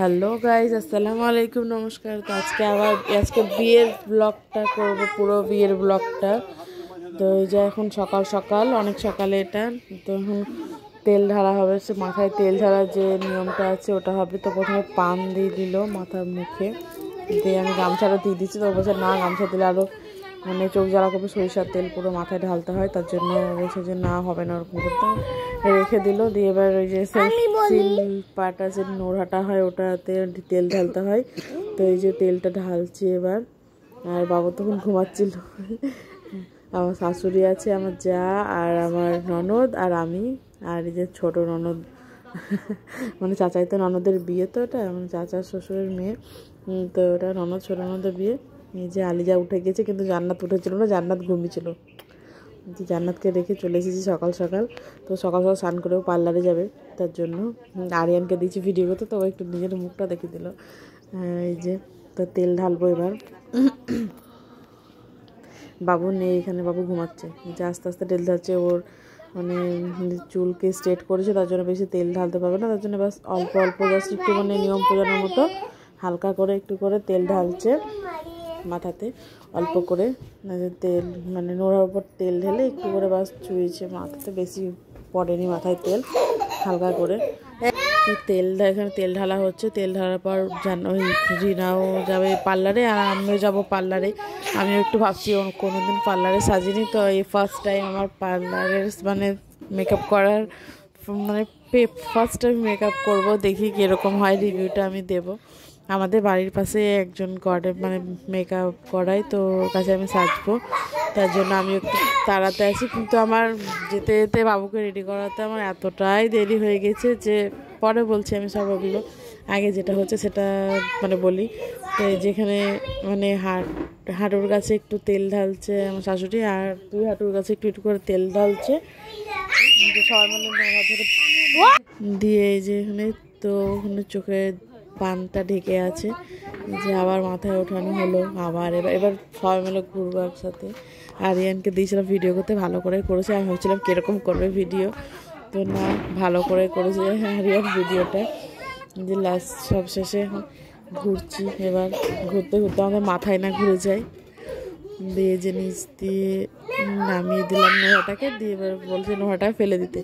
Hello guys, আসসালামু আলাইকুম, নমস্কার। তো আজকে বিয়ের ব্লগটা করব, পুরো বিয়ের ব্লগটা। তো এই যে এখন সকাল সকাল, অনেক সকালে এটা। তো এখন তেল ঢালা হবে, সে মাথায় তেল ঢালার যে নিয়মটা আছে ওটা হবে। তো প্রথমে পান দিয়ে দিল মাথার মুখে, দিয়ে আমি গামছাটা দিয়ে দিচ্ছি। তো বলছে না, গামছা দিলে আরও মানে চোখ জ্বালা করবে, সরিষার তেল পুরো মাথায় ঢালতে হয়। তার জন্য বলছে যে না, হবে না ওরকম করতে। রেখে দিল। দিয়ে এবার ওই যে সিল পাটা যে নোড়াটা হয় ওটাতে তেল ঢালতে হয়। তো এই যে তেলটা ঢালছি এবার। আর বাবা তখন ঘুমাচ্ছিল। আমার শাশুড়ি আছে, আমার যা, আর আমার ননদ, আর আমি, আর এই যে ছোটো ননদ, মানে চাচাই তো ননদের বিয়ে। তো এটা মানে চাচার শ্বশুরের মেয়ে। তো ওটা ননদ, ছোটো ননদের বিয়ে। এই যে আলিজা উঠে গেছে, কিন্তু জান্নাত উঠেছিল না, জান্নাত ঘুমিয়েছিল। জান্নাতকে রেখে চলে এসেছি সকাল সকাল। তো সকাল সকাল স্নান করেও পার্লারে যাবে, তার জন্য আরিয়ানকে দিয়েছি ভিডিও করতে। তো একটু নিজের মুখটা দেখিয়ে দিল। এই যে তো তেল ঢালবো এবার। বাবু নেই এখানে, বাবু ঘুমাচ্ছে। যে আস্তে আস্তে তেল ঢালছে। ওর মানে চুলকে স্ট্রেট করেছে, তার জন্য বেশি তেল ঢালতে পারবে না। তার জন্য বাস অল্প অল্প জাস্ট একটু মানে নিয়ম পূজানোর মতো হালকা করে একটু করে তেল ঢালছে মাথাতে, অল্প করে। তেল মানে নোড়ার উপর তেল ঢেলে একটু করে বাস চুইছে মাথাতে, বেশি পড়েনি মাথায় তেল, হালকা করে। এখানে তেল ঢালা হচ্ছে। তেল ঢালার পর ওই রিনাও যাবে পার্লারে, আর আমিও যাবো পার্লারে। আমিও একটু ভাবছি, কোনোদিন পার্লারে সাজিনি, তো এই ফার্স্ট টাইম আমার পার্লারের মানে মেকআপ করার, মানে ফার্স্ট টাইম মেকআপ করবো। দেখি কীরকম হয়, রিভিউটা আমি দেবো। আমাদের বাড়ির পাশে একজন করে, মানে মেকআপ করায়, তো ওর কাছে আমি সাজবো। তার জন্য আমি একটু তাড়াতে আছি। কিন্তু আমার যেতে যেতে বাবুকে রেডি করাতে আমার এতটাই দেরি হয়ে গেছে যে পরে বলছি আমি সব ওগুলো। আগে যেটা হচ্ছে সেটা মানে বলি। তো যেখানে মানে হাঁটুর কাছে একটু তেল ঢালছে আমার শাশুড়ি, আর দুই হাঁটুর কাছে একটু একটু করে তেল ঢালছে। সবাই মানে ধরে দিয়ে এই যে এখানে, তো ওখানে চোখে পানটা ঢেকে আছে। যে আবার মাথায় ওঠানো হলো, আবার এবার সবাই মিলে ঘুরবো একসাথে। আরিয়ানকে দিয়েছিলাম ভিডিও করতে, ভালো করে করেছে। আমি ভাবছিলাম কীরকম করবে ভিডিও, তো না, ভালো করে করেছে আরিয়ান ভিডিওটা। যে লাস্ট সব শেষে ঘুরছি। এবার ঘুরতে ঘুরতে আমাদের মাথায় না ঘুরে যায়। দিয়ে যে নিচ দিয়ে নামিয়ে দিলাম নোহাটাকে, দিয়ে এবার বলছে নোহাটা ফেলে দিতে।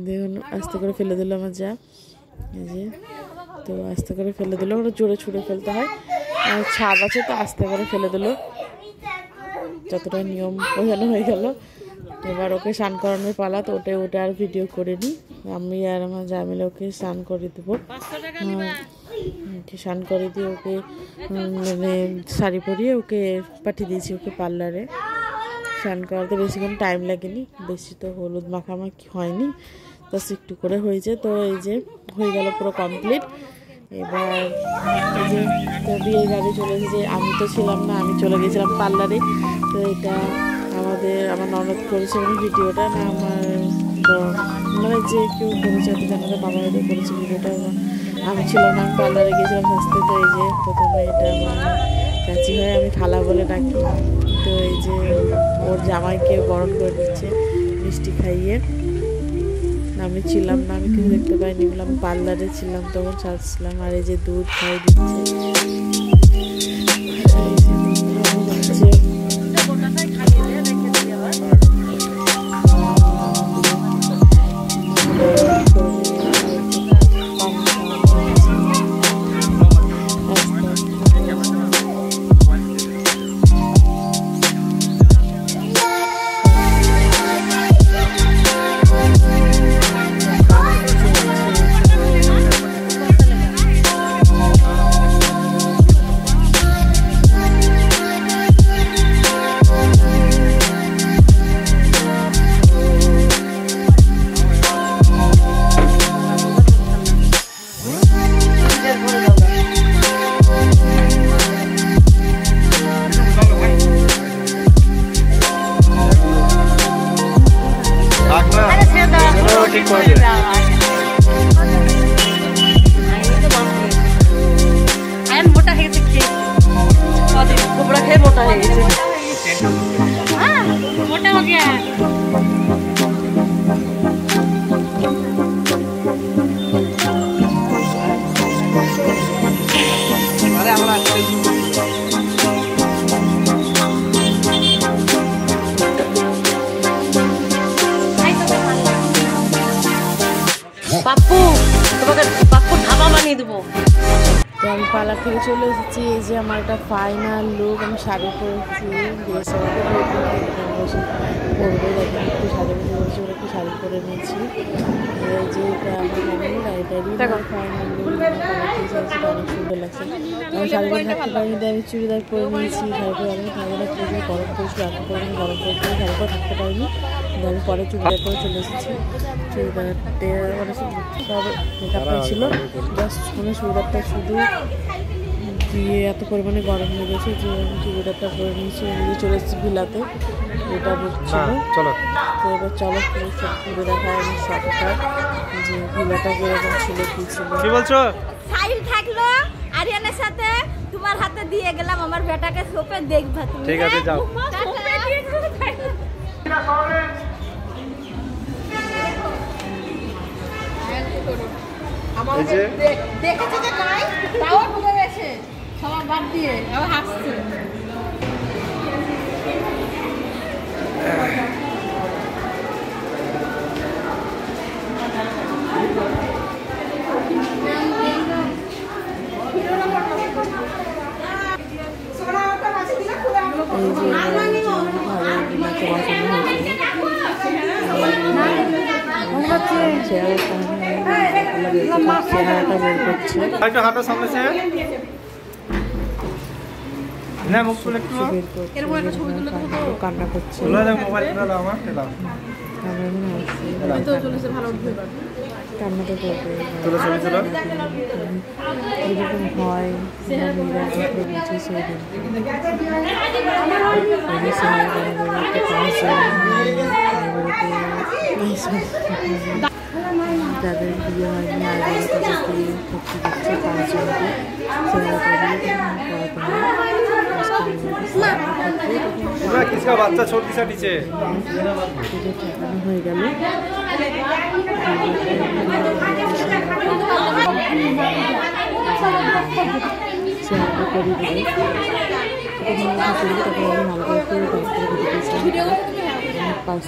দিয়ে আস্তে করে ফেলে দিল আমার যা। এই যে তো আস্তে করে ফেলে দিল, ওটা জোরে ছুঁড়ে ফেলতে হয়, আর ছাদ আছে তো আস্তে করে ফেলে দিল। যতটা নিয়ম বোঝানো হয়ে গেল। এবার ওকে স্নান করানোর পালা। তো ওটা আর ভিডিও করিনি। আমি আর আমার যা মিলে ওকে স্নান করে দেবো। স্নান করে দিয়ে ওকে মানে শাড়ি পরিয়ে ওকে পাঠিয়ে দিয়েছি ওকে পার্লারে। স্নান করাতে বেশিক্ষণ টাইম লাগেনি, বেশি তো হলুদ মাখামাখি হয়নি, জাস্ট একটু করে হয়েছে। তো এই যে হয়ে গেল পুরো কমপ্লিট। এবার এই যে তো বিয়ের গাড়ি চলে এসেছে। আমি তো ছিলাম না, আমি চলে গেছিলাম পার্লারে। তো এটা আমার ননদ করেছে মানে ভিডিওটা, না আমার মানে যে কেউ করেছে আর কি, আমাদের বাবা হয়তো করেছে ভিডিওটা। আমি ছিলাম না, আমি পার্লারে গিয়েছিলাম সাজতে। তো এই যে প্রথমে এটা আমার চাচি হয়, আমি খালা বলে ডাকি। তো এই যে ওর জামাইকে বরণ করে দিচ্ছে মিষ্টি খাইয়ে। আমি ছিলাম না, আমি কিছু দেখতে পাইনি, বলে আমি পার্লারে ছিলাম, তখন সাজছিলাম। আর এই যে দুধ খাই দিচ্ছে। मोटा है मोटा है मोटा हो गया है। পাপ্পু তোমাকে পাপ্পুর ধাবা বানিয়ে দেবো। তো আমি পার্লার থেকে চলে এসেছি। এই যে আমার একটা ফাইনাল লুক, আমি শাড়ি পরেছি, ড্রেস বসে পরবো, দেখেন একটু শাড়ি বসে বসে একটু শাড়ি পরে নিয়েছি। এই যে এটা আমার ফাইনাল লুক, অনেক সুন্দর লাগছে। আমি শাড়ি পরে থাকতে পারিনি, আমি চুড়িদার পরে নিয়েছি। শাড়ি পরে আমি শাড়িটা পরে গরম করেছি, রাখতে পারিনি, গরম করেছি, শাড়ি পরে থাকতে পারিনি। আমি পরে চুড়িদার পরে চলে এসেছি। চুড়িদারটা মানে সব মেকআপটা ছিল, জাস্ট মানে চুড়িদারটা শুধু দিয়ে এত পরিমাণে গরম লেগেছে যে আমি চুড়িদারটা পরে নিয়েছি, নিয়ে চলে এসেছি ভিলাতে। এটা বুঝছিল। তো এবার চলো সব ঘুরে দেখা আমি সবটা যে ভিলাটা কিরকম ছিল, কি ছিল। কি বলছো? সাইল থাকলো আরিয়ানের সাথে, তোমার হাতে দিয়ে গেলাম আমার বেটাকে সোপে দেখবা তুমি। ঠিক আছে যাও। সোপে দিয়ে দেখেছে যে নাই তাও ঢুকে গেছে সবার বাদ দিয়ে আবার হাসছে। হাঁটা সামনে সে না মুখ খুলে একটু কান্না করছে, মোবাইল আমার কান্না তো করবে, এরকম হয় বলছি সেদিন যাদের বিয়ে হয়নি আগে তাদেরকে ভর্তি দিচ্ছে 5 জনকে, বাচ্চা ছোট নিচে হয়ে গেল।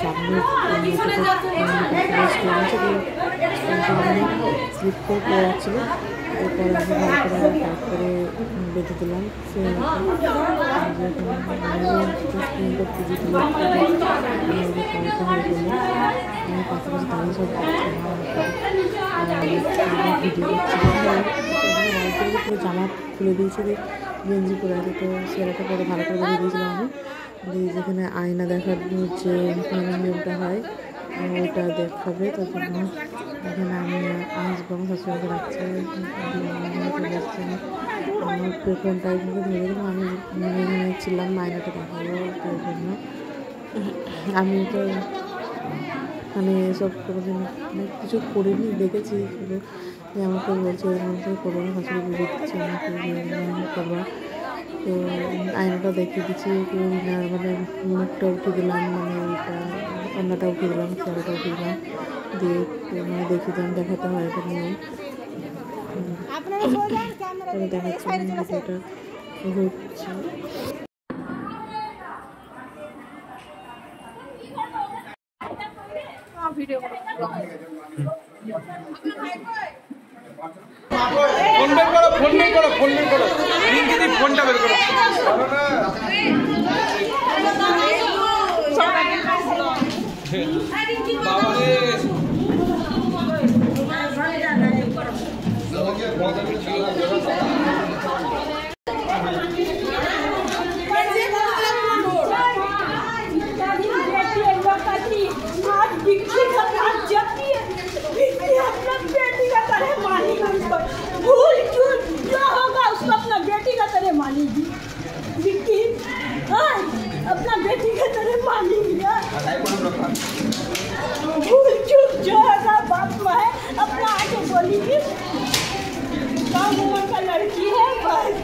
সামনে স্লিপ করে পড়ে যাচ্ছিলো, এরপরে আমি ভালো করে টাইট করে বেঁধে দিলাম। স্ক্রিনটা পুজো দিলে হয়ে গেলো। আমি পাশাপাশি দাঁড়িয়ে সব ভিডিও করছিলাম। পুরো জামা খুলে দিয়েছি, গেঞ্জি পরে আছে, তো সেরাটা পরে ভালো করে বেঁধে দিয়েছিলাম আমি। যেখানে আয়না দেখার যে নিয়মটা হয় ওইটা দেখাবে, তার জন্য এখানে আমি আসবো, আমার শাশুড়িকে রাখছে, আমার ফোনটা এখানে ধরে দিলাম। আমি নিয়েছিলাম আয়নাটা দেখাবো, তার জন্য আমি তো মানে এসব কোনোদিন কিছু করিনি, দেখেছি শুধু যে আমাকে বলছে এর মধ্যে করবো না, শাশুড়ি বুঝে দিচ্ছে আমাকে করবো। তো আয়নাটা দেখিয়ে দিচ্ছি, মানে মুখটা উঠে দিলাম, মানে ওইটা অন্যটা উঠে দিলাম, চেহারাটা উঠে দিলাম, দিয়ে মানে দেখিয়ে দিলাম, দেখাতে হয় এটা নিয়ে। তবে দেখাচ্ছি ভিডিওটা হচ্ছে। ফোনটা বের করো। अपना बेटी का तरह मानी लिया, भूल चूक जो है बाप में है, अपना आगे बोलेगी कम उम्र का लड़की है बस।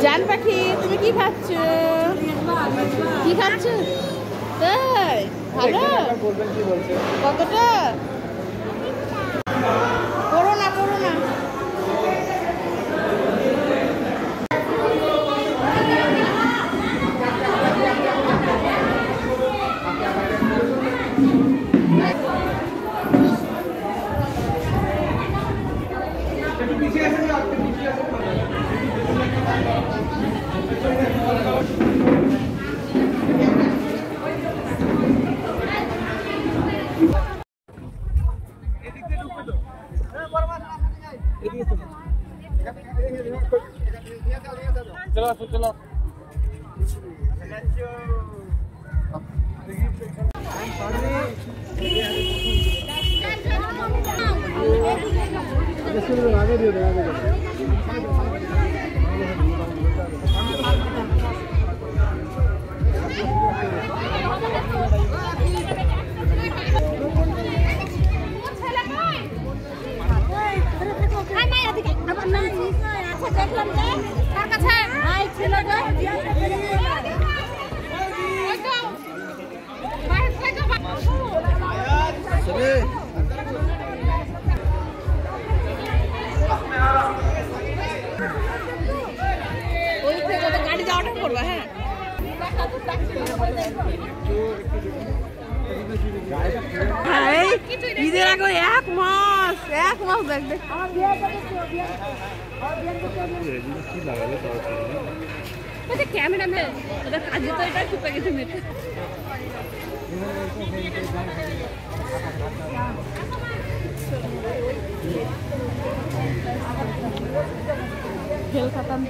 জান পাখি তুমি কি খাচ্ছ? কি খাচ্ছ? তাই ভালো? কতটা? করো না করো না। चलो चलो आगे दियो গাড়ি যাওয়াটা করবা। হ্যাঁ ঈদের আগে এক মাস দেখবে ক্যামেরাম্যান ওদের কাজে তো এটা চুপে গেছে মেয়েটা। খেল খাতাম।